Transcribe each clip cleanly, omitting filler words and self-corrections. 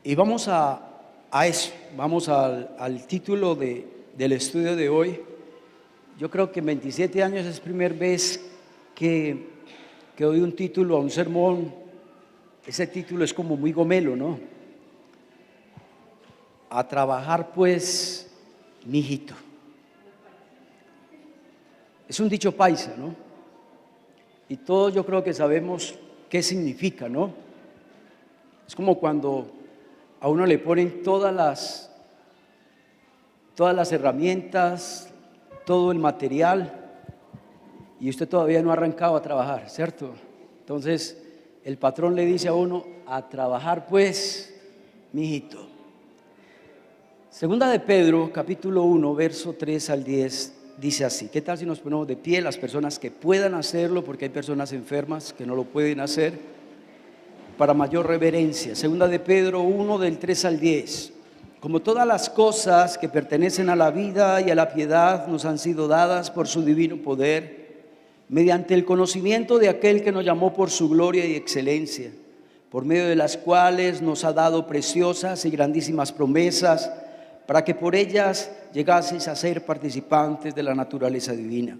Y vamos a eso, vamos al título del estudio de hoy. Yo creo que en 27 años es primera vez que doy un título a un sermón. Ese título es como muy gomelo, ¿no? A trabajar pues, mijito. Es un dicho paisa, ¿no? Y todos yo creo que sabemos qué significa, ¿no? Es como cuando a uno le ponen todas las herramientas, todo el material, y usted todavía no ha arrancado a trabajar, ¿cierto? Entonces el patrón le dice a uno: a trabajar pues, mijito. Segunda de Pedro, capítulo 1, verso 3 al 10, dice así. ¿Qué tal si nos ponemos de pie, las personas que puedan hacerlo, porque hay personas enfermas que no lo pueden hacer, para mayor reverencia? Segunda de Pedro 1, del 3 al 10. Como todas las cosas que pertenecen a la vida y a la piedad nos han sido dadas por su divino poder, mediante el conocimiento de aquel que nos llamó por su gloria y excelencia, por medio de las cuales nos ha dado preciosas y grandísimas promesas, para que por ellas llegaseis a ser participantes de la naturaleza divina,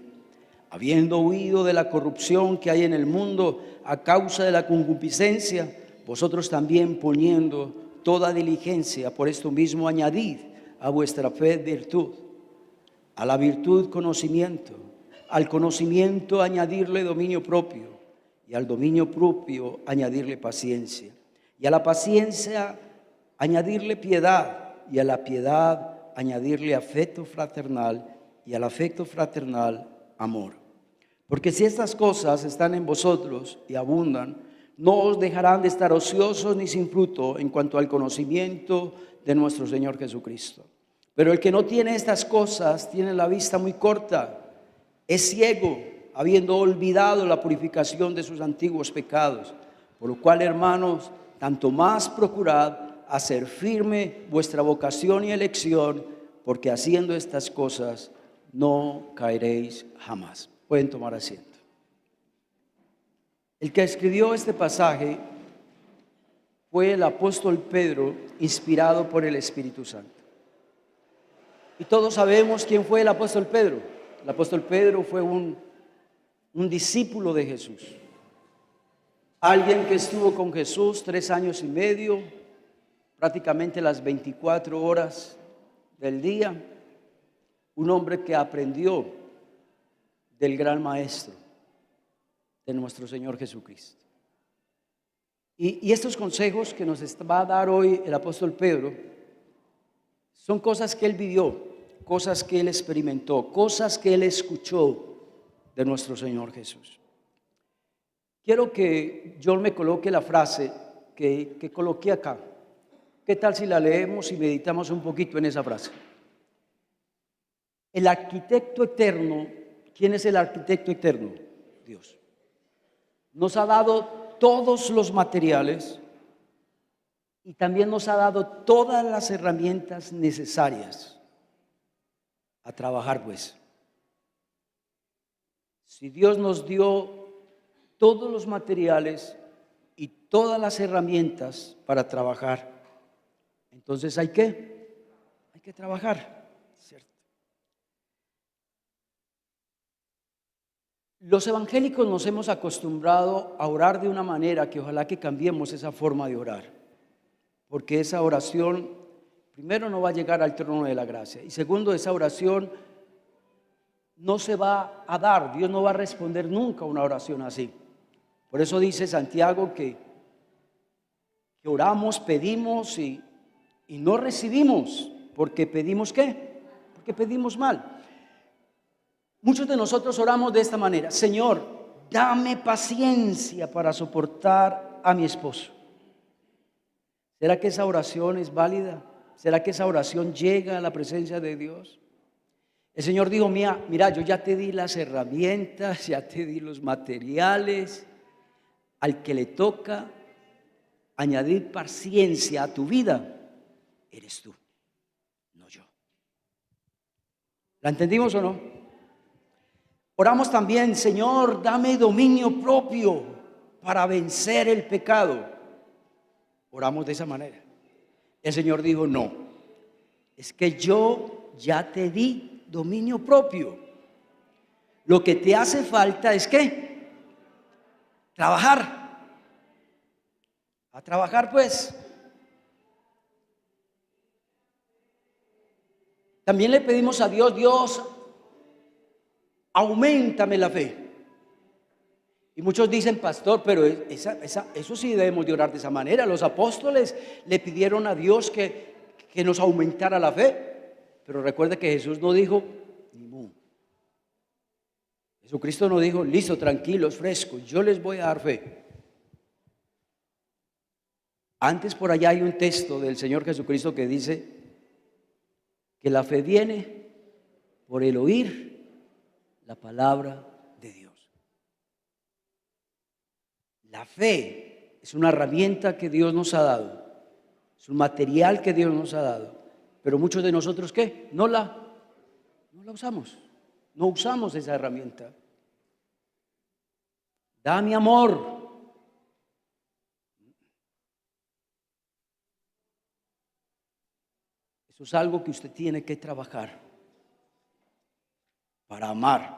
habiendo huido de la corrupción que hay en el mundo a causa de la concupiscencia, vosotros también, poniendo toda diligencia, por esto mismo añadid a vuestra fe virtud, a la virtud conocimiento, al conocimiento añadirle dominio propio, y al dominio propio añadirle paciencia, y a la paciencia añadirle piedad, y a la piedad añadirle afecto fraternal, y al afecto fraternal amor. Porque si estas cosas están en vosotros y abundan, no os dejarán de estar ociosos ni sin fruto en cuanto al conocimiento de nuestro Señor Jesucristo. Pero el que no tiene estas cosas tiene la vista muy corta, es ciego, habiendo olvidado la purificación de sus antiguos pecados. Por lo cual, hermanos, tanto más procurad hacer firme vuestra vocación y elección, porque haciendo estas cosas no caeréis jamás. Pueden tomar asiento. El que escribió este pasaje fue el apóstol Pedro, inspirado por el Espíritu Santo. Y todos sabemos quién fue el apóstol Pedro. El apóstol Pedro fue un discípulo de Jesús, alguien que estuvo con Jesús 3 años y medio, prácticamente las 24 horas del día, un hombre que aprendió del gran maestro, de nuestro Señor Jesucristo. Y estos consejos que nos va a dar hoy el apóstol Pedro son cosas que él vivió, cosas que él experimentó, cosas que él escuchó de nuestro Señor Jesús. Quiero que yo me coloque la frase que coloqué acá. ¿Qué tal si la leemos y meditamos un poquito en esa frase? El arquitecto eterno. ¿Quién es el arquitecto eterno? Dios. Nos ha dado todos los materiales y también nos ha dado todas las herramientas necesarias a trabajar pues. Si Dios nos dio todos los materiales y todas las herramientas para trabajar, entonces hay que trabajar, ¿cierto? Los evangélicos nos hemos acostumbrado a orar de una manera que ojalá que cambiemos esa forma de orar, porque esa oración, primero, no va a llegar al trono de la gracia, y segundo, esa oración no se va a dar. Dios no va a responder nunca a una oración así. Por eso dice Santiago que oramos, pedimos y no recibimos, porque pedimos ¿qué? Porque pedimos mal. Muchos de nosotros oramos de esta manera: Señor, dame paciencia para soportar a mi esposo. ¿Será que esa oración es válida? ¿Será que esa oración llega a la presencia de Dios? El Señor dijo: mira, yo ya te di las herramientas, ya te di los materiales. Al que le toca añadir paciencia a tu vida, eres tú, no yo. ¿La entendimos o no? Oramos también: Señor, dame dominio propio para vencer el pecado. Oramos de esa manera. El Señor dijo, no, es que yo ya te di dominio propio. Lo que te hace falta es ¿qué? Trabajar. A trabajar pues. También le pedimos a Dios, Dios, auméntame la fe. Y muchos dicen, pastor, pero eso sí debemos de orar de esa manera. Los apóstoles le pidieron a Dios que nos aumentara la fe. Pero recuerde que Jesús no dijo, ni mu. Jesucristo no dijo, listo, tranquilos, frescos, yo les voy a dar fe. Antes por allá hay un texto del Señor Jesucristo que dice que la fe viene por el oír la palabra de Dios. La fe es una herramienta que Dios nos ha dado, es un material que Dios nos ha dado, pero muchos de nosotros ¿qué? No la usamos, no usamos esa herramienta. Dame amor. Eso es algo que usted tiene que trabajar para amar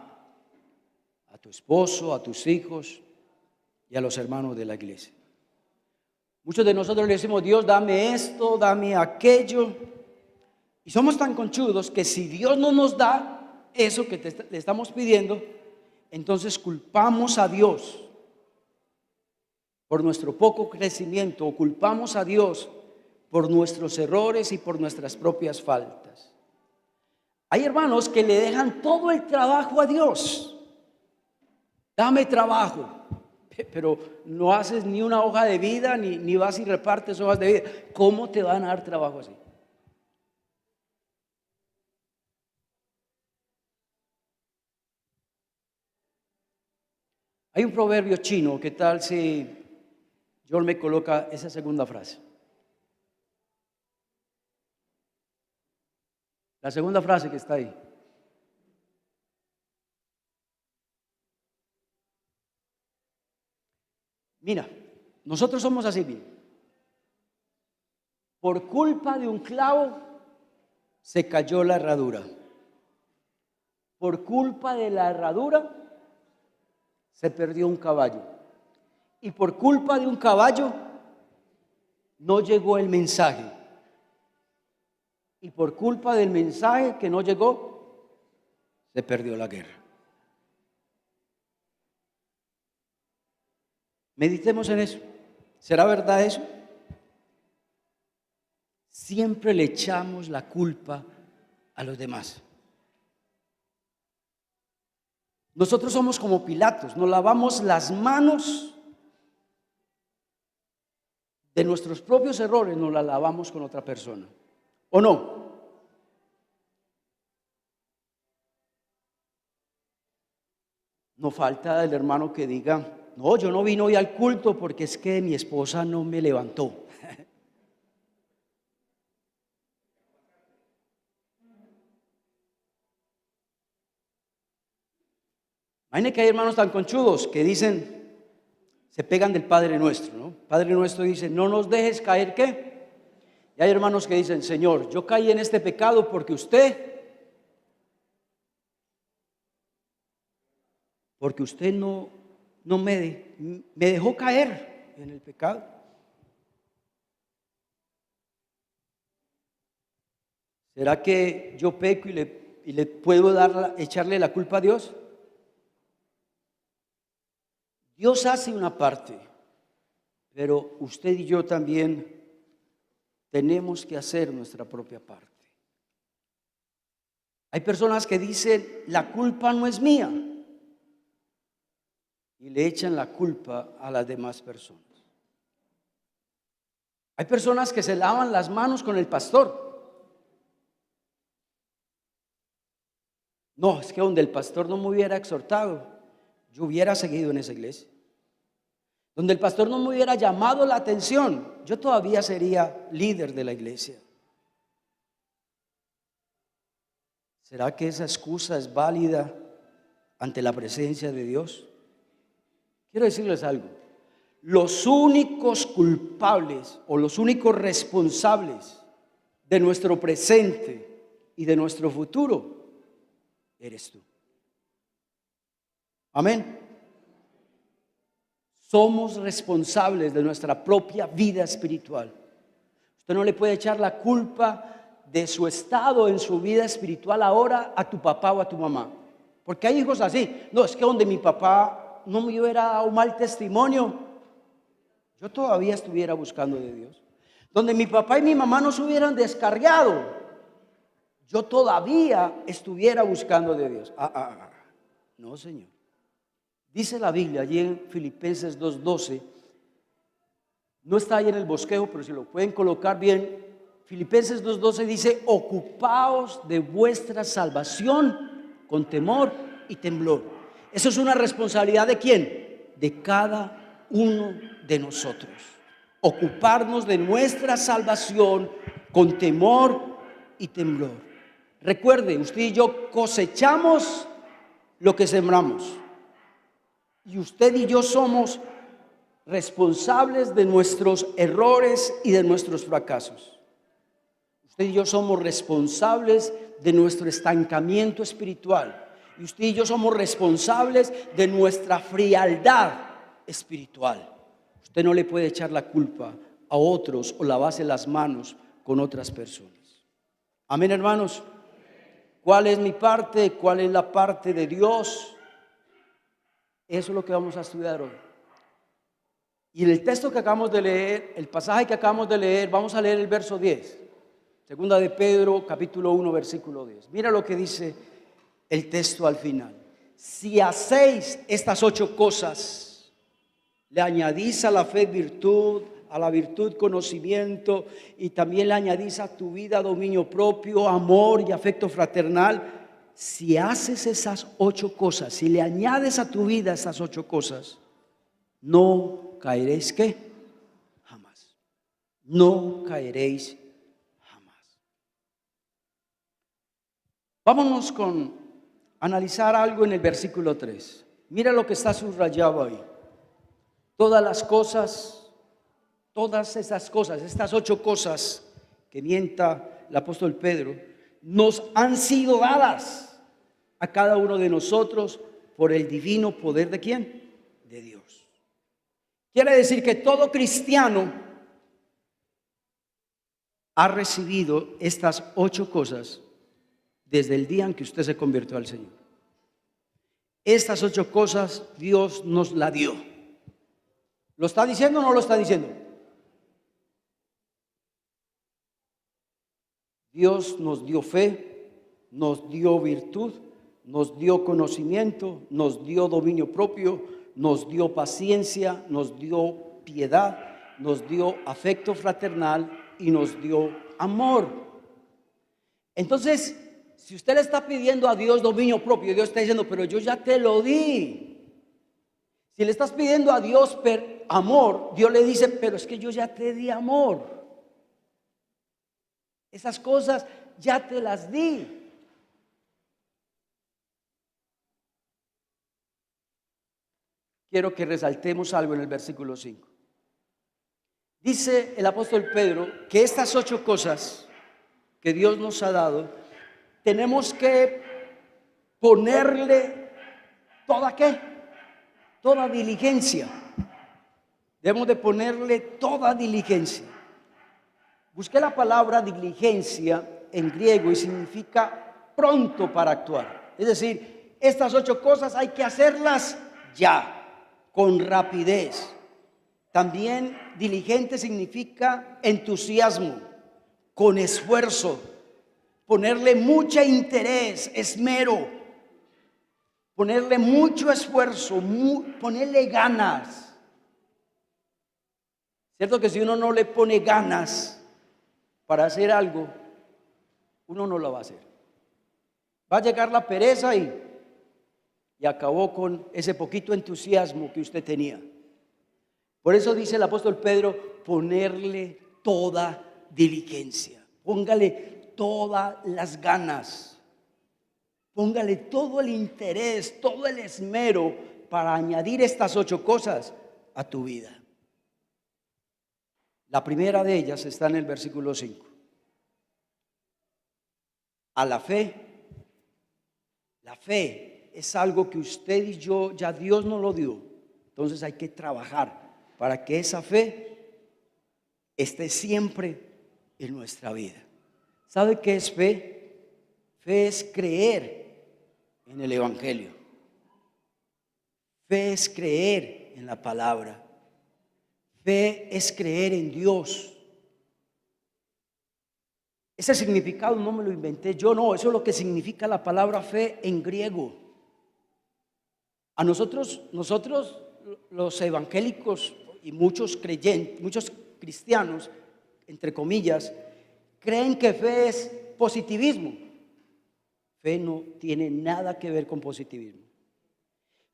a tu esposo, a tus hijos y a los hermanos de la iglesia. Muchos de nosotros le decimos, Dios, dame esto, dame aquello. Y somos tan conchudos que si Dios no nos da eso que le estamos pidiendo, entonces culpamos a Dios por nuestro poco crecimiento, o culpamos a Dios por nuestros errores y por nuestras propias faltas. Hay hermanos que le dejan todo el trabajo a Dios. Dame trabajo. Pero no haces ni una hoja de vida, ni vas y repartes hojas de vida. ¿Cómo te van a dar trabajo así? Hay un proverbio chino, ¿qué tal si John me coloca esa segunda frase? La segunda frase que está ahí. Mira, nosotros somos así, bien. Por culpa de un clavo se cayó la herradura. Por culpa de la herradura se perdió un caballo. Y por culpa de un caballo no llegó el mensaje. Y por culpa del mensaje que no llegó, se perdió la guerra. Meditemos en eso. ¿Será verdad eso? Siempre le echamos la culpa a los demás. Nosotros somos como Pilatos, nos lavamos las manos de nuestros propios errores, nos las lavamos con otra persona. ¿O no? No falta el hermano que diga, no, yo no vine hoy al culto porque es que mi esposa no me levantó. Imagínense que hay hermanos tan conchudos que dicen, se pegan del Padre Nuestro, ¿no? Padre Nuestro dice, no nos dejes caer, ¿qué? Y hay hermanos que dicen, Señor, yo caí en este pecado porque usted no me dejó caer en el pecado. ¿Será que yo peco y le puedo echarle la culpa a Dios? Dios hace una parte, pero usted y yo también tenemos que hacer nuestra propia parte. Hay personas que dicen, la culpa no es mía, y le echan la culpa a las demás personas. Hay personas que se lavan las manos con el pastor. No, es que donde el pastor no me hubiera exhortado, yo hubiera seguido en esa iglesia. Donde el pastor no me hubiera llamado la atención, yo todavía sería líder de la iglesia. ¿Será que esa excusa es válida ante la presencia de Dios? Quiero decirles algo. los únicos culpables o los únicos responsables de nuestro presente y de nuestro futuro eres tú. Amén. Somos responsables de nuestra propia vida espiritual. Usted no le puede echar la culpa de su estado en su vida espiritual ahora a tu papá o a tu mamá. Porque hay hijos así. No, es que donde mi papá no me hubiera dado un mal testimonio, yo todavía estuviera buscando de Dios. Donde mi papá y mi mamá no se hubieran descarriado, yo todavía estuviera buscando de Dios. No, Señor. Dice la Biblia allí en Filipenses 2:12, no está ahí en el bosquejo, pero si lo pueden colocar bien, Filipenses 2:12 dice: ocupaos de vuestra salvación con temor y temblor. Eso es una responsabilidad ¿de quién? De cada uno de nosotros. Ocuparnos de nuestra salvación con temor y temblor. Recuerde, usted y yo cosechamos lo que sembramos. Y usted y yo somos responsables de nuestros errores y de nuestros fracasos. Usted y yo somos responsables de nuestro estancamiento espiritual. Y usted y yo somos responsables de nuestra frialdad espiritual. Usted no le puede echar la culpa a otros o lavarse las manos con otras personas. Amén, hermanos. ¿Cuál es mi parte? ¿Cuál es la parte de Dios? Eso es lo que vamos a estudiar hoy. Y en el texto que acabamos de leer, el pasaje que acabamos de leer, vamos a leer el verso 10. Segunda de Pedro, capítulo 1, versículo 10. Mira lo que dice el texto al final. Si hacéis estas 8 cosas, le añadís a la fe virtud, a la virtud conocimiento, y también le añadís a tu vida dominio propio, amor y afecto fraternal. Si haces esas 8 cosas, si le añades a tu vida esas 8 cosas, no caeréis ¿qué? Jamás. No caeréis jamás. Vámonos con analizar algo en el versículo 3. Mira lo que está subrayado ahí. Todas las cosas, todas esas cosas, estas 8 cosas que mienta el apóstol Pedro, nos han sido dadas a cada uno de nosotros por el divino poder ¿de quién? De Dios. Quiere decir que todo cristiano ha recibido estas 8 cosas desde el día en que usted se convirtió al Señor. Estas 8 cosas Dios nos las dio. ¿Lo está diciendo o no lo está diciendo? Dios nos dio fe, nos dio virtud, nos dio conocimiento, nos dio dominio propio, nos dio paciencia, nos dio piedad, nos dio afecto fraternal y nos dio amor. Entonces, si usted le está pidiendo a Dios dominio propio, Dios está diciendo, pero yo ya te lo di. Si le estás pidiendo a Dios amor, Dios le dice, pero es que yo ya te di amor. Esas cosas ya te las di. Quiero que resaltemos algo en el versículo 5. Dice el apóstol Pedro que estas 8 cosas que Dios nos ha dado, tenemos que ponerle toda ¿qué? Toda diligencia. Debemos de ponerle toda diligencia. Busqué la palabra diligencia en griego y significa pronto para actuar. Es decir, estas 8 cosas hay que hacerlas ya, con rapidez. También diligente significa entusiasmo, con esfuerzo, ponerle mucho interés, esmero, ponerle mucho esfuerzo, ponerle ganas. Cierto que si uno no le pone ganas para hacer algo, uno no lo va a hacer. Va a llegar la pereza y acabó con ese poquito entusiasmo que usted tenía. Por eso dice el apóstol Pedro, ponerle toda diligencia. Póngale todas las ganas. Póngale todo el interés, todo el esmero para añadir estas 8 cosas a tu vida. La primera de ellas está en el versículo 5. A la fe es algo que usted y yo, ya Dios nos lo dio. Entonces hay que trabajar para que esa fe esté siempre en nuestra vida. ¿Sabe qué es fe? Fe es creer en el Evangelio. Fe es creer en la palabra. Fe es creer en Dios. Ese significado no me lo inventé yo, no, eso es lo que significa la palabra fe en griego. A nosotros los evangélicos y muchos creyentes, muchos cristianos, entre comillas, creen que fe es positivismo. Fe no tiene nada que ver con positivismo.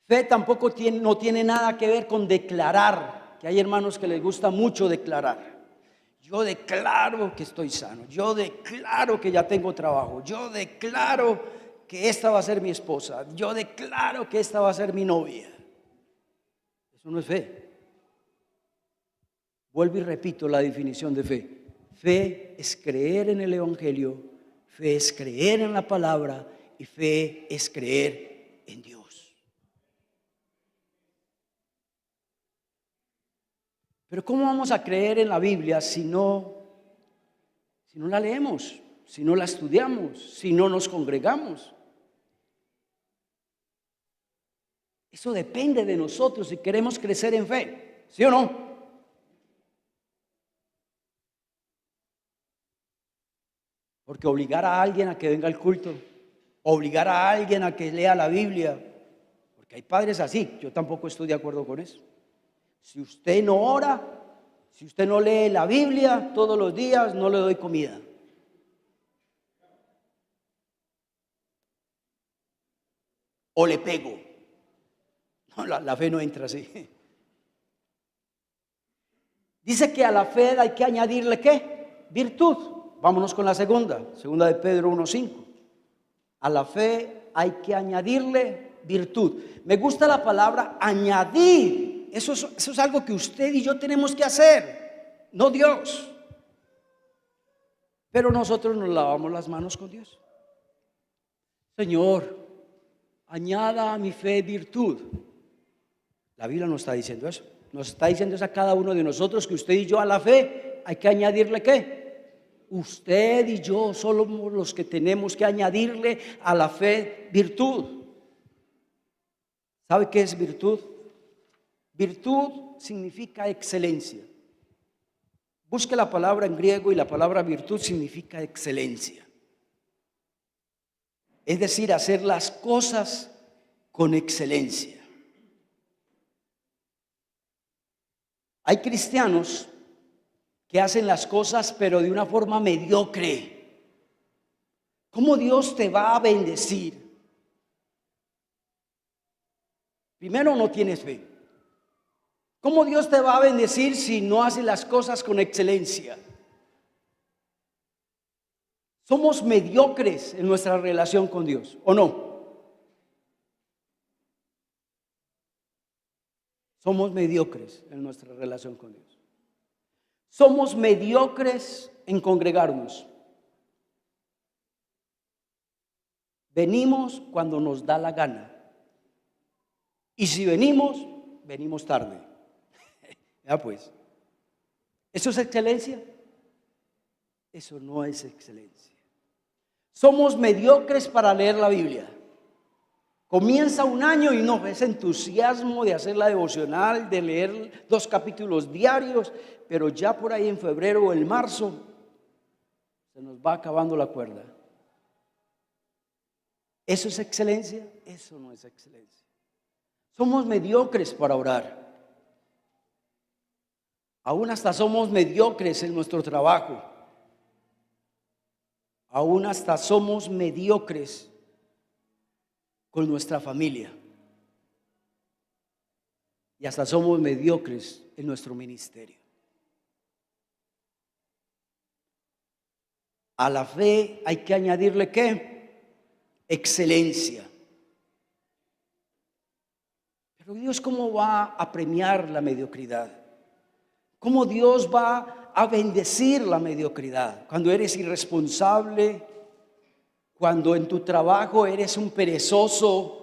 Fe tampoco no tiene nada que ver con declarar, que hay hermanos que les gusta mucho declarar. Yo declaro que estoy sano, yo declaro que ya tengo trabajo, yo declaro que esta va a ser mi esposa, yo declaro que esta va a ser mi novia. Eso no es fe. Vuelvo y repito la definición de fe. Fe es creer en el Evangelio, fe es creer en la palabra y fe es creer en Dios. Pero ¿cómo vamos a creer en la Biblia si no la leemos, si no la estudiamos, si no nos congregamos? Eso depende de nosotros si queremos crecer en fe, ¿sí o no? Porque obligar a alguien a que venga al culto, obligar a alguien a que lea la Biblia, porque hay padres así, yo tampoco estoy de acuerdo con eso. Si usted no ora, si usted no lee la Biblia todos los días, no le doy comida. O le pego. No, la fe no entra así. Dice que a la fe hay que añadirle ¿qué? Virtud. Vámonos con la segunda de Pedro 1:5. A la fe hay que añadirle virtud. Me gusta la palabra añadir. Eso es algo que usted y yo tenemos que hacer, no Dios. Pero nosotros nos lavamos las manos con Dios. Señor, añada a mi fe virtud. La Biblia no está diciendo eso. Nos está diciendo eso a cada uno de nosotros, que usted y yo a la fe hay que añadirle ¿qué? Usted y yo somos los que tenemos que añadirle a la fe virtud. ¿Sabe qué es virtud? Virtud significa excelencia. Busque la palabra en griego y la palabra virtud significa excelencia. Es decir, hacer las cosas con excelencia. Hay cristianos que hacen las cosas pero de una forma mediocre. ¿Cómo Dios te va a bendecir? Primero, no tienes fe. ¿Cómo Dios te va a bendecir si no haces las cosas con excelencia? Somos mediocres en nuestra relación con Dios, ¿o no? Somos mediocres en nuestra relación con Dios. Somos mediocres en congregarnos. Venimos cuando nos da la gana. Y si venimos, venimos tarde. Ya pues, ¿eso es excelencia? Eso no es excelencia. Somos mediocres para leer la Biblia. Comienza un año y no ves entusiasmo de hacer la devocional, de leer 2 capítulos diarios, pero ya por ahí en febrero o en marzo se nos va acabando la cuerda. ¿Eso es excelencia? Eso no es excelencia. Somos mediocres para orar. Aún hasta somos mediocres en nuestro trabajo. Aún hasta somos mediocres con nuestra familia. Y hasta somos mediocres en nuestro ministerio. A la fe hay que añadirle ¿qué? Excelencia. Pero Dios, ¿cómo va a premiar la mediocridad? ¿Cómo Dios va a bendecir la mediocridad. Cuando eres irresponsable, cuando en tu trabajo eres un perezoso,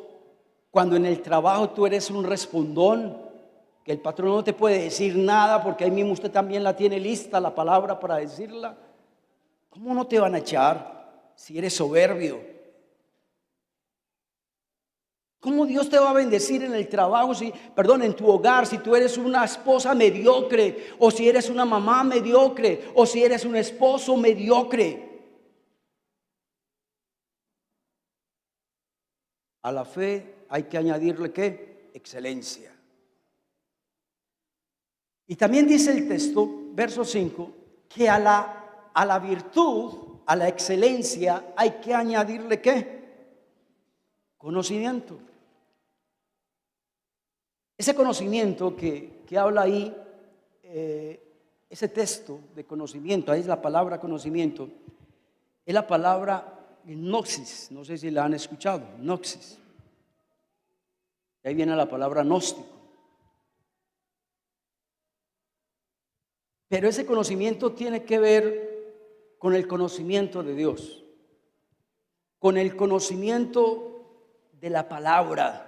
cuando en el trabajo tú eres un respondón, que el patrón no te puede decir nada porque ahí mismo usted también la tiene lista, la palabra para decirla. ¿Cómo no te van a echar si eres soberbio? ¿Cómo Dios te va a bendecir en el trabajo, en tu hogar, si tú eres una esposa mediocre, o si eres una mamá mediocre, o si eres un esposo mediocre? A la fe hay que añadirle ¿qué? Excelencia. Y también dice el texto, verso 5, que a la virtud, a la excelencia, hay que añadirle ¿qué? Conocimiento. Ese conocimiento que habla ahí, ese texto de conocimiento, ahí es la palabra conocimiento, es la palabra gnosis, no sé si la han escuchado, gnosis. De ahí viene la palabra gnóstico. Pero ese conocimiento tiene que ver con el conocimiento de Dios, con el conocimiento de la palabra.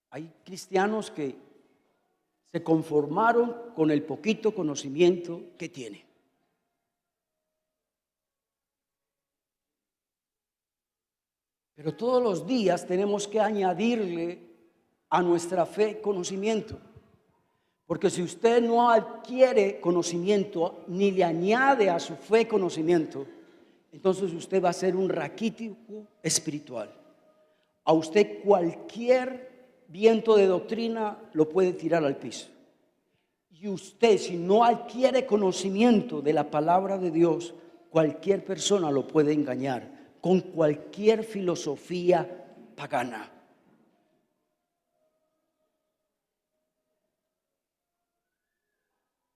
Hay cristianos que se conformaron con el poquito conocimiento que tienen. Pero todos los días tenemos que añadirle a nuestra fe conocimiento. Porque si usted no adquiere conocimiento ni le añade a su fe conocimiento, entonces usted va a ser un raquítico espiritual. A usted cualquier viento de doctrina lo puede tirar al piso. Y usted, si no adquiere conocimiento de la palabra de Dios, cualquier persona lo puede engañar con cualquier filosofía pagana.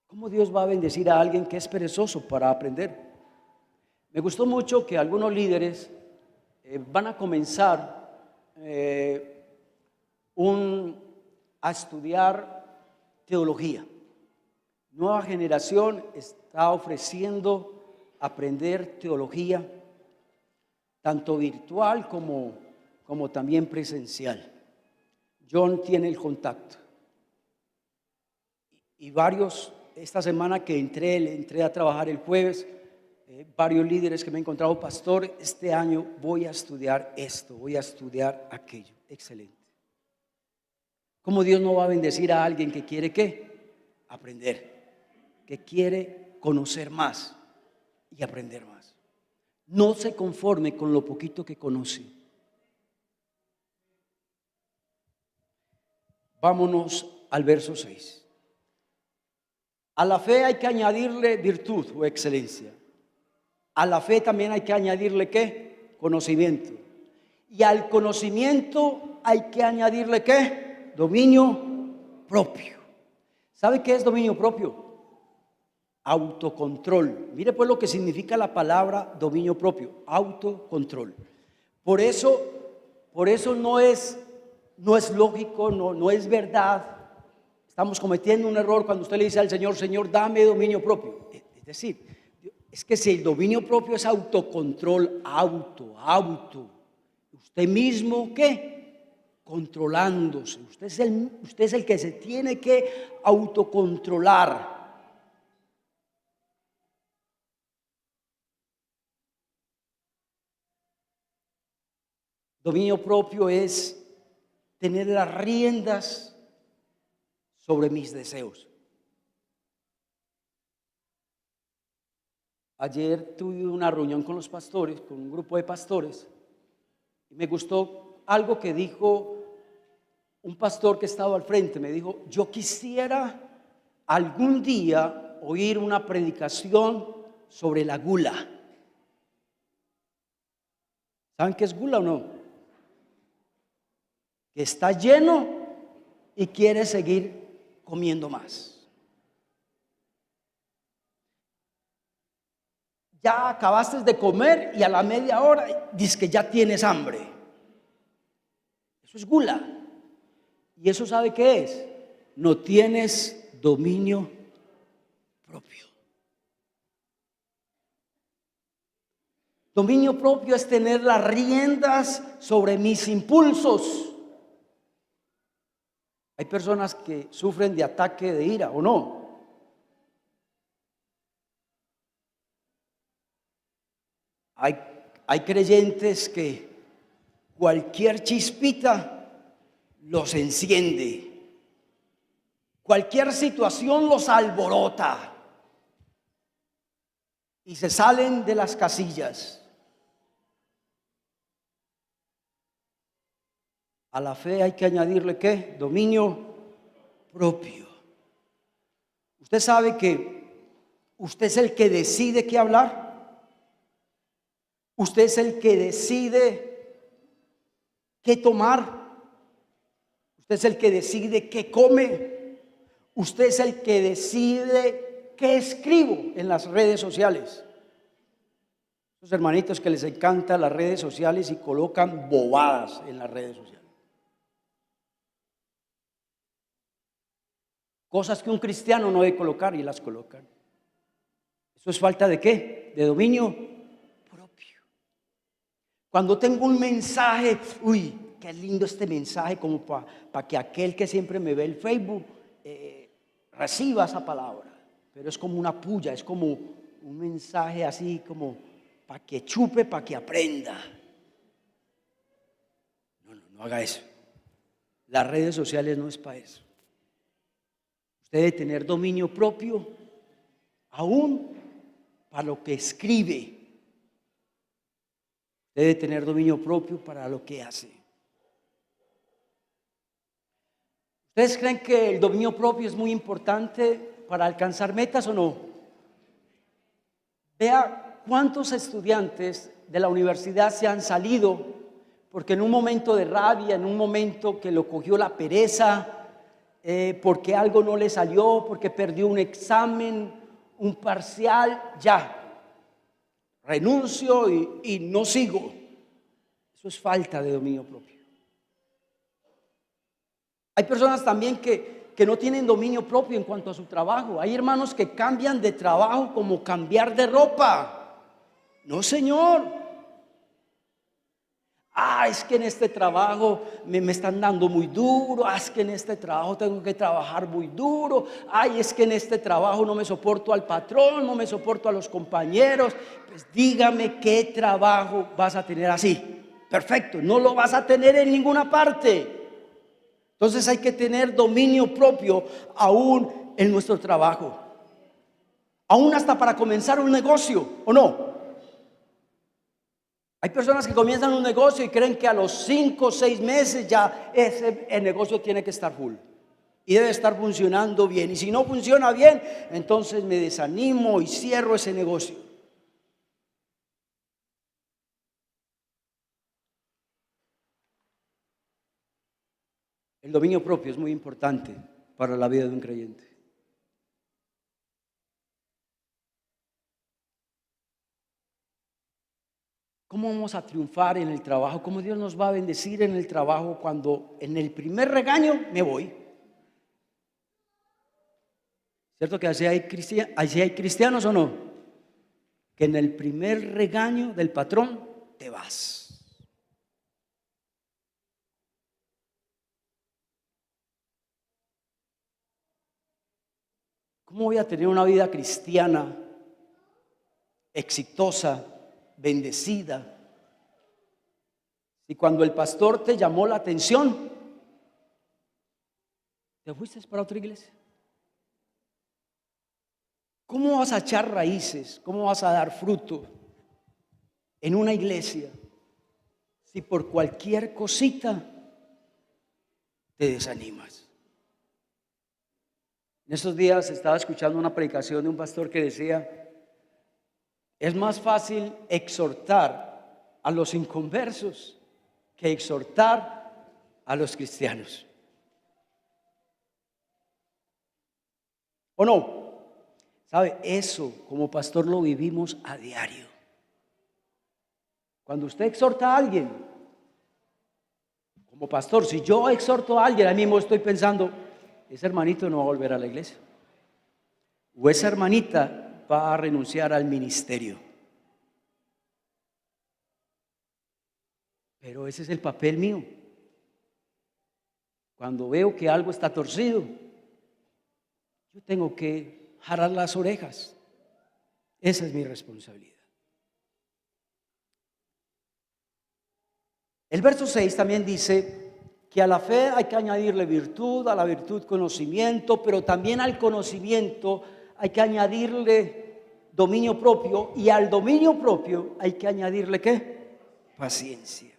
¿Cómo Dios va a bendecir a alguien que es perezoso para aprender? Me gustó mucho que algunos líderes van a comenzar a estudiar teología. Nueva generación está ofreciendo aprender teología, tanto virtual como también presencial. John tiene el contacto. Y varios, esta semana que entré a trabajar el jueves, varios líderes que me he encontrado, pastor, este año voy a estudiar esto, voy a estudiar aquello. Excelente. ¿Cómo Dios no va a bendecir a alguien que quiere qué? Aprender, que quiere conocer más y aprender más. No se conforme con lo poquito que conoce. Vámonos al verso 6. A la fe hay que añadirle virtud o excelencia. A la fe también hay que añadirle ¿qué? Conocimiento. Y al conocimiento hay que añadirle ¿qué? Dominio propio. ¿Sabe qué es dominio propio? Autocontrol. Mire pues lo que significa la palabra dominio propio, autocontrol. Por eso no es lógico, no es verdad. Estamos cometiendo un error cuando usted le dice al Señor, Señor, dame dominio propio. Es decir, es que si el dominio propio es autocontrol, usted mismo, ¿qué? Controlándose. Usted es el que se tiene que autocontrolar. Dominio propio es tener las riendas sobre mis deseos. Ayer tuve una reunión con los pastores, con un grupo de pastores, y me gustó algo que dijo un pastor que estaba al frente. Me dijo, yo quisiera algún día oír una predicación sobre la gula. ¿Saben qué es gula o no? Que está lleno y quiere seguir comiendo más. Ya acabaste de comer y a la media hora dices que ya tienes hambre. Eso es gula. ¿Y eso sabe qué es? No tienes dominio propio. Dominio propio es tener las riendas sobre mis impulsos. Hay personas que sufren de ataque de ira, ¿o no? Hay creyentes que cualquier chispita los enciende. Cualquier situación los alborota y se salen de las casillas. A la fe hay que añadirle ¿qué? Dominio propio. Usted sabe que usted es el que decide qué hablar. Usted es el que decide qué tomar. Usted es el que decide qué come. Usted es el que decide qué escribo en las redes sociales. Los hermanitos que les encantan las redes sociales y colocan bobadas en las redes sociales. Cosas que un cristiano no debe colocar y las colocan. ¿Eso es falta de qué? De dominio propio. Cuando tengo un mensaje, uy, qué lindo este mensaje, como para que aquel que siempre me ve el Facebook reciba esa palabra. Pero es como una puya, es como un mensaje así como para que chupe, para que aprenda. No haga eso. Las redes sociales no es para eso. Usted debe tener dominio propio, aún para lo que escribe. Debe tener dominio propio para lo que hace. ¿Ustedes creen que el dominio propio es muy importante para alcanzar metas o no? Vea cuántos estudiantes de la universidad se han salido porque en un momento de rabia, en un momento que lo cogió la pereza, porque algo no le salió, porque perdió un examen, un parcial, ya, renuncio y no sigo. Eso es falta de dominio propio. Hay personas también que no tienen dominio propio en cuanto a su trabajo. Hay hermanos que cambian de trabajo como cambiar de ropa. No, señor. Es que en este trabajo me están dando muy duro. Es que en este trabajo tengo que trabajar muy duro. Es que en este trabajo no me soporto al patrón, no me soporto a los compañeros. Pues dígame qué trabajo vas a tener así. Perfecto, no lo vas a tener en ninguna parte. Entonces hay que tener dominio propio aún en nuestro trabajo. Aún hasta para comenzar un negocio, ¿o no? Hay personas que comienzan un negocio y creen que a los 5 o 6 meses ya el negocio tiene que estar full y debe estar funcionando bien. Y si no funciona bien, entonces me desanimo y cierro ese negocio. El dominio propio es muy importante para la vida de un creyente. ¿Cómo vamos a triunfar en el trabajo? ¿Cómo Dios nos va a bendecir en el trabajo cuando en el primer regaño me voy? ¿Cierto que así hay cristianos o no? Que en el primer regaño del patrón te vas. ¿Cómo voy a tener una vida cristiana exitosa, bendecida, si cuando el pastor te llamó la atención, te fuiste para otra iglesia? ¿Cómo vas a echar raíces? ¿Cómo vas a dar fruto en una iglesia si por cualquier cosita te desanimas? En estos días estaba escuchando una predicación de un pastor que decía: es más fácil exhortar a los inconversos que exhortar a los cristianos. ¿O no? ¿Sabe? Eso como pastor lo vivimos a diario. Cuando usted exhorta a alguien, como pastor, si yo exhorto a alguien, ahí mismo estoy pensando, ese hermanito no va a volver a la iglesia. O esa hermanita va a renunciar al ministerio. Pero ese es el papel mío. Cuando veo que algo está torcido, yo tengo que jalar las orejas. Esa es mi responsabilidad. El verso 6 también dice que a la fe hay que añadirle virtud, a la virtud conocimiento, pero también al conocimiento hay que añadirle dominio propio, y al dominio propio hay que añadirle ¿qué? Paciencia.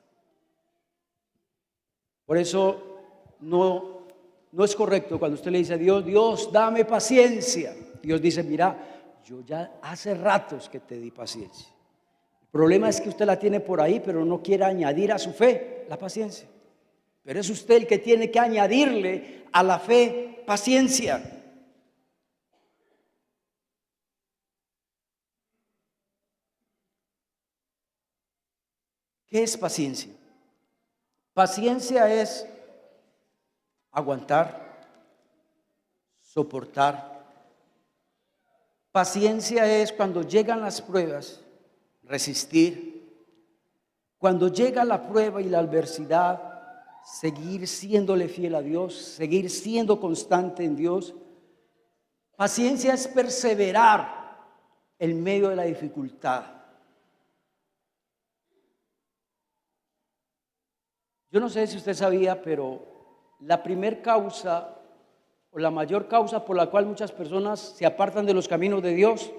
Por eso no es correcto cuando usted le dice a Dios, Dios, dame paciencia. Dios dice, mira, yo ya hace ratos que te di paciencia. El problema es que usted la tiene por ahí, pero no quiere añadir a su fe la paciencia. Pero es usted el que tiene que añadirle a la fe paciencia. ¿Qué es paciencia? Paciencia es aguantar, soportar. Paciencia es cuando llegan las pruebas, resistir. Cuando llega la prueba y la adversidad, seguir siéndole fiel a Dios, seguir siendo constante en Dios. Paciencia es perseverar en medio de la dificultad. Yo no sé si usted sabía, pero la primer causa o la mayor causa por la cual muchas personas se apartan de los caminos de Dios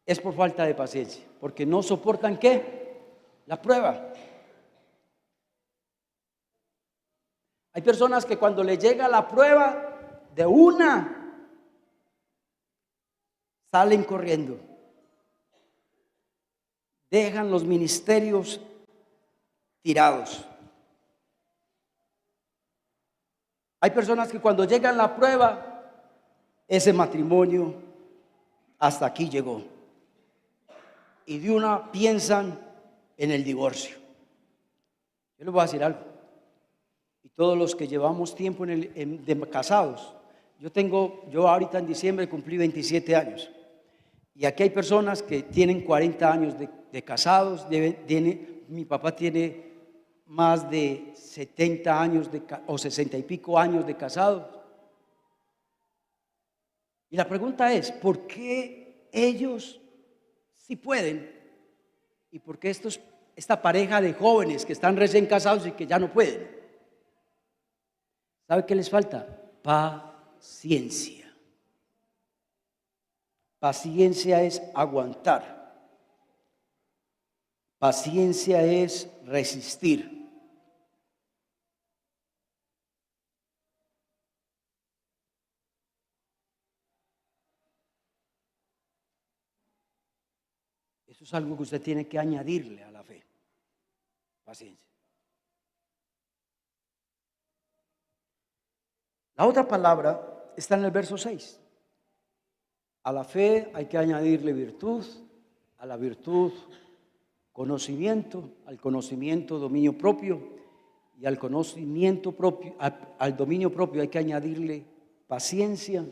es por falta de paciencia, porque no soportan ¿qué? La prueba. Hay personas que cuando les llega la prueba de una, salen corriendo, dejan los ministerios tirados. Hay personas que cuando llegan la prueba, ese matrimonio hasta aquí llegó. Y de una piensan en el divorcio. Yo les voy a decir algo. Y todos los que llevamos tiempo de casados, yo ahorita en diciembre cumplí 27 años. Y aquí hay personas que tienen 40 años de casados. Mi papá tiene más de 70 años o 60 y pico años de casado. Y la pregunta es, ¿por qué ellos sí pueden? ¿Y por qué esta pareja de jóvenes que están recién casados y que ya no pueden? ¿Sabe qué les falta? Paciencia. Paciencia es aguantar. Paciencia es resistir. Eso es algo que usted tiene que añadirle a la fe. Paciencia. La otra palabra está en el verso 6. A la fe hay que añadirle virtud, a la virtud conocimiento, al conocimiento dominio propio, y al conocimiento propio, al dominio propio hay que añadirle paciencia,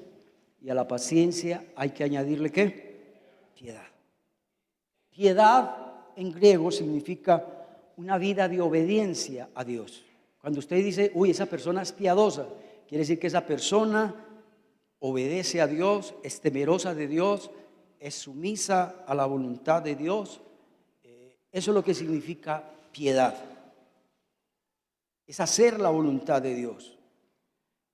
y a la paciencia hay que añadirle ¿qué? Piedad. Piedad en griego significa una vida de obediencia a Dios. Cuando usted dice, uy, esa persona es piadosa, quiere decir que esa persona obedece a Dios, es temerosa de Dios, es sumisa a la voluntad de Dios. Eso es lo que significa piedad. Es hacer la voluntad de Dios.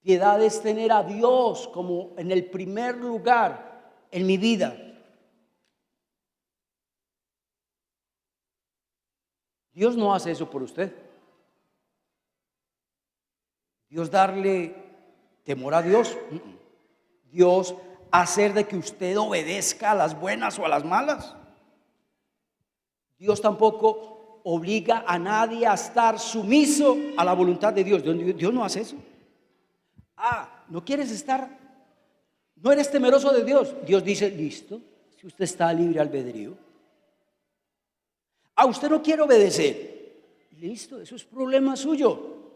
Piedad es tener a Dios como en el primer lugar en mi vida. Dios no hace eso por usted. Dios darle temor a Dios. Dios hacer de que usted obedezca a las buenas o a las malas. Dios tampoco obliga a nadie a estar sumiso a la voluntad de Dios. Dios no hace eso. ¿No quieres estar? ¿No eres temeroso de Dios? Dios dice, listo, si usted está libre albedrío. Usted no quiere obedecer. Listo, eso es problema suyo.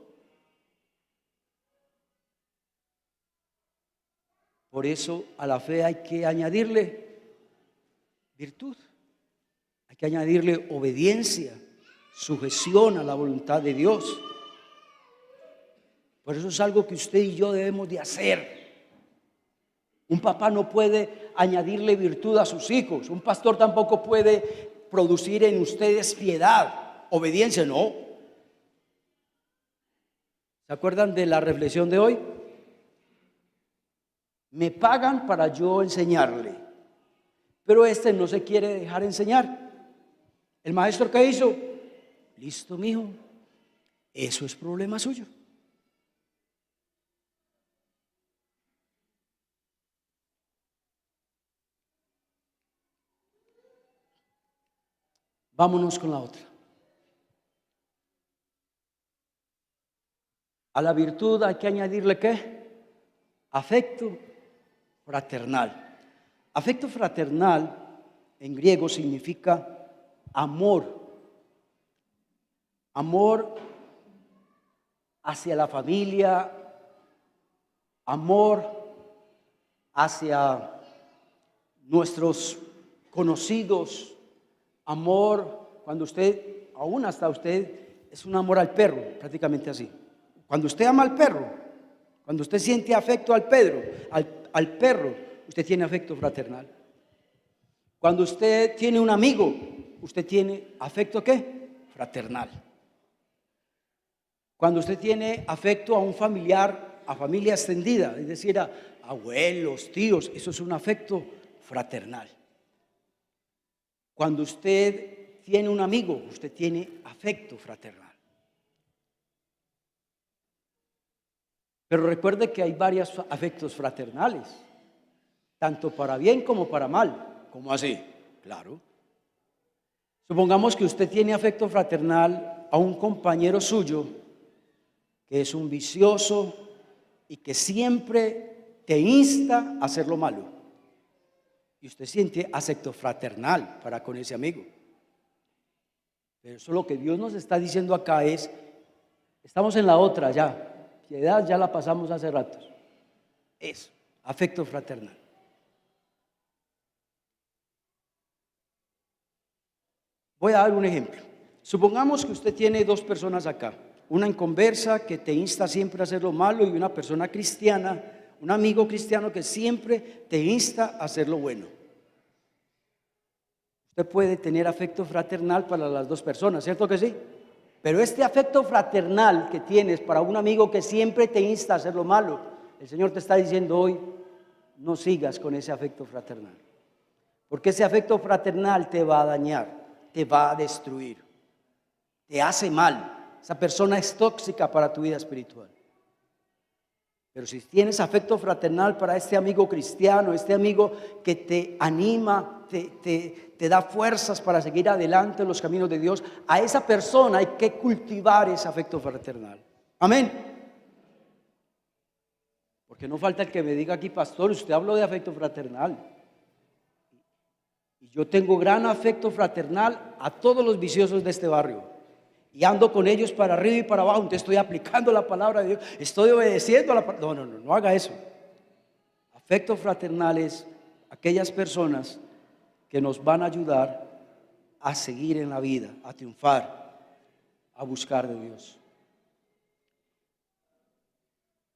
Por eso a la fe hay que añadirle virtud, hay que añadirle obediencia, sujeción a la voluntad de Dios. Por eso es algo que usted y yo debemos de hacer. Un papá no puede añadirle virtud a sus hijos. Un pastor tampoco puede producir en ustedes piedad, obediencia, no. ¿Se acuerdan de la reflexión de hoy? Me pagan para yo enseñarle, pero este no se quiere dejar enseñar. El maestro, ¿qué hizo? Listo, mijo, eso es problema suyo. Vámonos con la otra. A la virtud hay que añadirle ¿qué? Afecto fraternal. Afecto fraternal en griego significa amor. Amor hacia la familia, amor hacia nuestros conocidos, amor cuando usted, aún hasta usted, es un amor al perro, prácticamente así. Cuando usted ama al perro, cuando usted siente afecto al perro, usted tiene afecto fraternal. Cuando usted tiene un amigo, usted tiene afecto ¿qué? Fraternal. Cuando usted tiene afecto a un familiar, a familia extendida, es decir, a abuelos, tíos, eso es un afecto fraternal. Cuando usted tiene un amigo, usted tiene afecto fraternal. Pero recuerde que hay varios afectos fraternales, tanto para bien como para mal. ¿Cómo así? Claro. Supongamos que usted tiene afecto fraternal a un compañero suyo que es un vicioso y que siempre te insta a hacer lo malo. Y usted siente afecto fraternal para con ese amigo. Pero eso lo que Dios nos está diciendo acá es, estamos en la otra ya. Piedad ya la pasamos hace ratos. Eso, afecto fraternal. Voy a dar un ejemplo. Supongamos que usted tiene dos personas acá. Una inconversa que te insta siempre a hacer lo malo y una persona cristiana, un amigo cristiano que siempre te insta a hacer lo bueno. Usted puede tener afecto fraternal para las dos personas, ¿cierto que sí? Pero este afecto fraternal que tienes para un amigo que siempre te insta a hacer lo malo, el Señor te está diciendo hoy, no sigas con ese afecto fraternal. Porque ese afecto fraternal te va a dañar, te va a destruir, te hace mal. Esa persona es tóxica para tu vida espiritual. Pero si tienes afecto fraternal para este amigo cristiano, este amigo que te anima, te da fuerzas para seguir adelante en los caminos de Dios, a esa persona hay que cultivar ese afecto fraternal. Amén. Porque no falta el que me diga aquí, pastor, usted habló de afecto fraternal. Y yo tengo gran afecto fraternal a todos los viciosos de este barrio. Y ando con ellos para arriba y para abajo. Entonces estoy aplicando la palabra de Dios. Estoy obedeciendo a la palabra. No haga eso. Afecto fraternal es aquellas personas que nos van a ayudar a seguir en la vida, a triunfar, a buscar de Dios.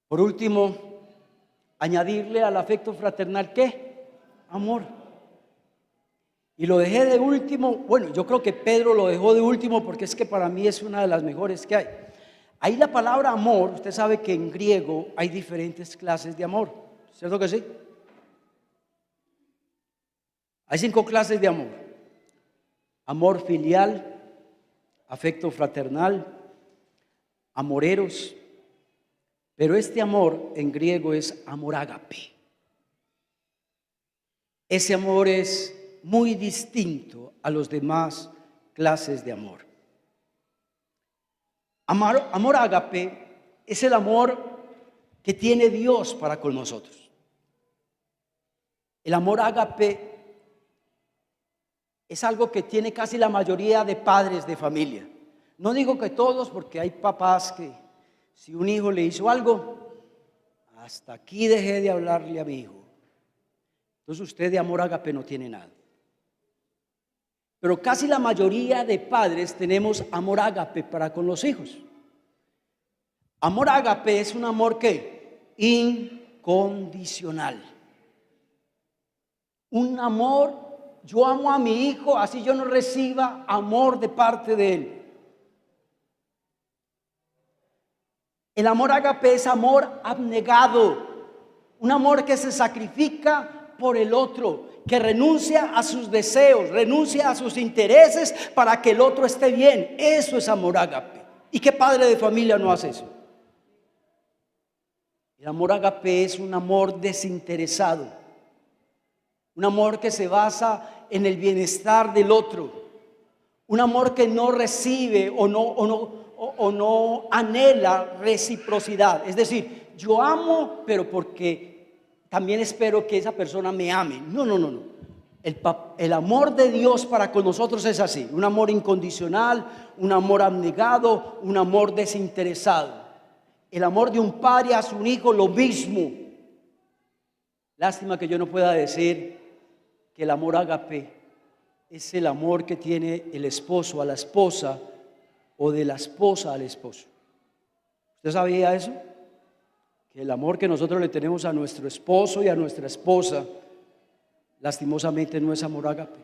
Por último, añadirle al afecto fraternal ¿qué? Amor. Y lo dejé de último, bueno, yo creo que Pedro lo dejó de último porque es que para mí es una de las mejores que hay. Ahí la palabra amor, usted sabe que en griego hay diferentes clases de amor, ¿cierto que sí? Hay 5 clases de amor. Amor filial, afecto fraternal, amoreros. Pero este amor en griego es amor ágape. Ese amor es muy distinto a los demás clases de amor. Amor ágape es el amor que tiene Dios para con nosotros. El amor ágape es algo que tiene casi la mayoría de padres de familia. No digo que todos, porque hay papás que si un hijo le hizo algo, hasta aquí dejé de hablarle a mi hijo. Entonces usted de amor ágape no tiene nada. Pero casi la mayoría de padres tenemos amor ágape para con los hijos. Amor ágape es un amor que incondicional. Un amor, yo amo a mi hijo, así yo no reciba amor de parte de él. El amor ágape es amor abnegado, un amor que se sacrifica por el otro, que renuncia a sus deseos, renuncia a sus intereses para que el otro esté bien. Eso es amor ágape. ¿Y qué padre de familia no hace eso? El amor ágape es un amor desinteresado, un amor que se basa en el bienestar del otro, un amor que no recibe o no anhela reciprocidad. Es decir, yo amo, pero porque también espero que esa persona me ame. No. El amor de Dios para con nosotros es así: un amor incondicional, un amor abnegado, un amor desinteresado. El amor de un padre a su hijo, lo mismo. Lástima que yo no pueda decir que el amor ágape es el amor que tiene el esposo a la esposa o de la esposa al esposo. ¿Usted sabía eso? Que el amor que nosotros le tenemos a nuestro esposo y a nuestra esposa, lastimosamente no es amor ágape.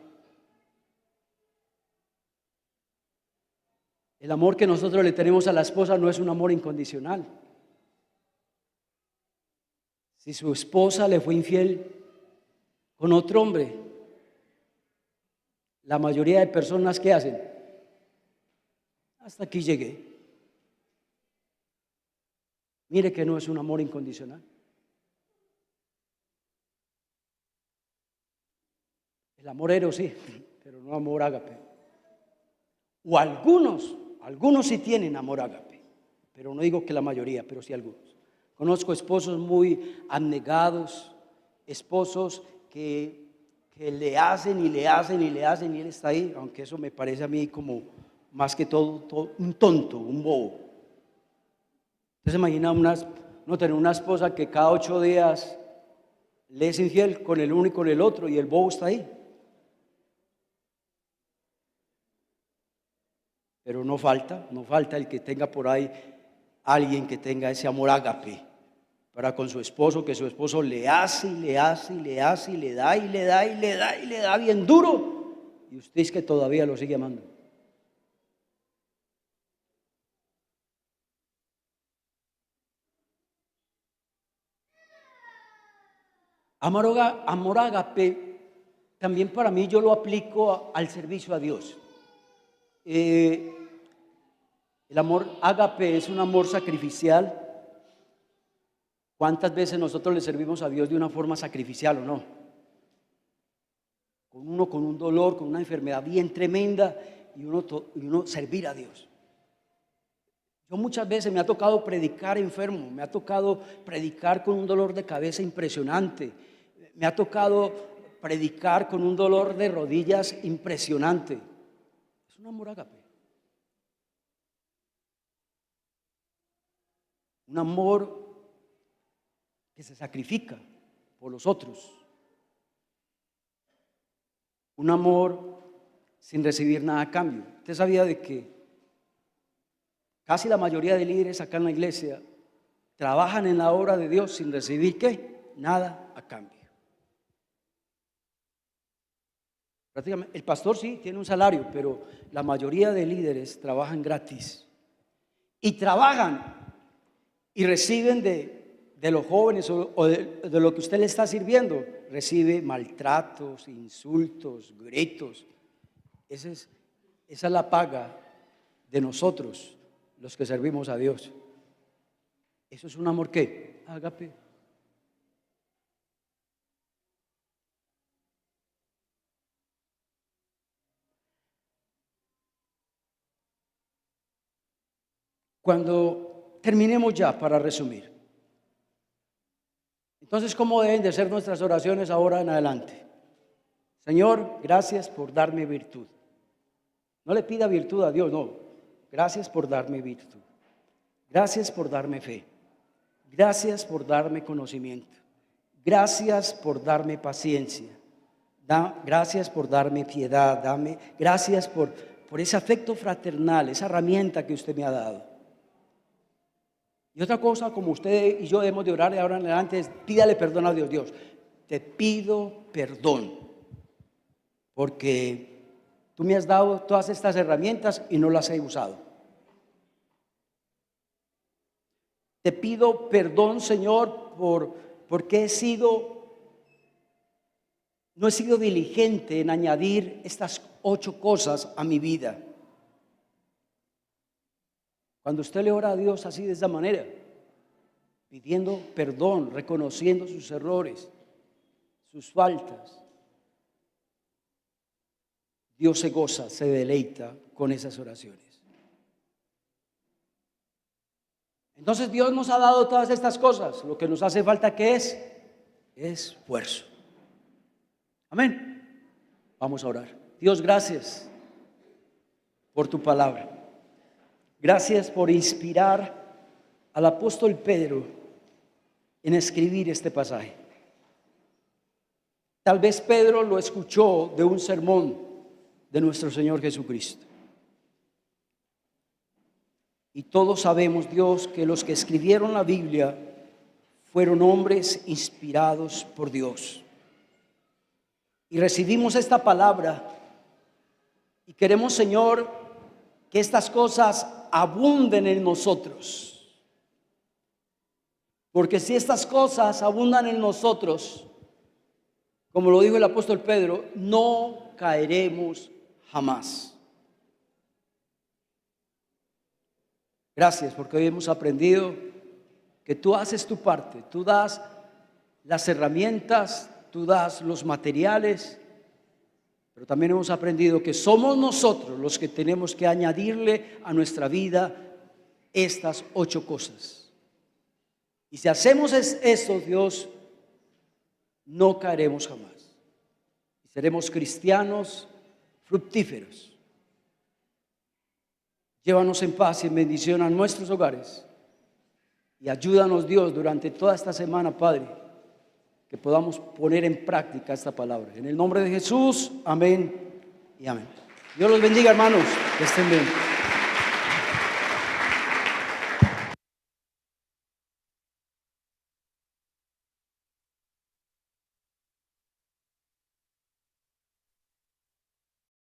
El amor que nosotros le tenemos a la esposa no es un amor incondicional. Si su esposa le fue infiel con otro hombre, la mayoría de personas, ¿qué hacen? Hasta aquí llegué. Mire que no es un amor incondicional. El amor eros sí, pero no amor ágape. O algunos sí tienen amor ágape, pero no digo que la mayoría, pero sí algunos. Conozco esposos muy abnegados, esposos que le hacen y él está ahí, aunque eso me parece a mí como más que todo un tonto, un bobo. ¿Usted se imagina no tener una esposa que cada 8 días le es infiel con el uno y con el otro y el bobo está ahí? Pero no falta el que tenga por ahí alguien que tenga ese amor ágape para con su esposo, que su esposo le hace y le da bien duro, y usted es que todavía lo sigue amando. Amor ágape también para mí yo lo aplico al servicio a Dios. El amor ágape es un amor sacrificial. ¿Cuántas veces nosotros le servimos a Dios de una forma sacrificial o no? Con un dolor, con una enfermedad bien tremenda, y uno servir a Dios. Yo muchas veces me ha tocado predicar enfermo, me ha tocado predicar con un dolor de cabeza impresionante, me ha tocado predicar con un dolor de rodillas impresionante. Es un amor ágape. Un amor que se sacrifica por los otros. Un amor sin recibir nada a cambio. Usted sabía de que casi la mayoría de líderes acá en la iglesia trabajan en la obra de Dios sin recibir ¿qué? Nada a cambio. Prácticamente, el pastor sí tiene un salario, pero la mayoría de líderes trabajan gratis. Y trabajan y reciben de los jóvenes o de lo que usted le está sirviendo, recibe maltratos, insultos, gritos. Esa es la paga de nosotros, los que servimos a Dios. Eso es un amor ¿qué? Ágape. Cuando terminemos ya, para resumir, entonces, ¿cómo deben de ser nuestras oraciones ahora en adelante? Señor, gracias por darme virtud. No le pida virtud a Dios, no. Gracias por darme virtud. Gracias por darme fe. Gracias por darme conocimiento. Gracias por darme paciencia. Gracias por darme piedad. Gracias por ese afecto fraternal, esa herramienta que usted me ha dado. Y otra cosa, como usted y yo debemos de orar de ahora en adelante, es pídale perdón a Dios. Dios, te pido perdón, porque tú me has dado todas estas herramientas y no las he usado. Te pido perdón, Señor, porque no he sido diligente en añadir estas 8 cosas a mi vida. Cuando usted le ora a Dios así de esa manera, pidiendo perdón, reconociendo sus errores, sus faltas, Dios se goza, se deleita con esas oraciones. Entonces Dios nos ha dado todas estas cosas. Lo que nos hace falta, ¿qué es? Esfuerzo. Amén. Vamos a orar. Dios, gracias por tu palabra. Gracias por inspirar al apóstol Pedro en escribir este pasaje. Tal vez Pedro lo escuchó de un sermón de nuestro Señor Jesucristo. Y todos sabemos, Dios, que los que escribieron la Biblia fueron hombres inspirados por Dios. Y recibimos esta palabra y queremos, Señor, que estas cosas abunden en nosotros. Porque si estas cosas abundan en nosotros, como lo dijo el apóstol Pedro, no caeremos jamás. Gracias, porque hoy hemos aprendido que tú haces tu parte, tú das las herramientas, tú das los materiales, pero también hemos aprendido que somos nosotros los que tenemos que añadirle a nuestra vida estas 8 cosas. Y si hacemos eso, Dios, no caeremos jamás. Y seremos cristianos fructíferos. Llévanos en paz y en bendición a nuestros hogares. Y ayúdanos, Dios, durante toda esta semana, Padre, que podamos poner en práctica esta palabra. En el nombre de Jesús, amén y amén. Dios los bendiga, hermanos. Que estén bien.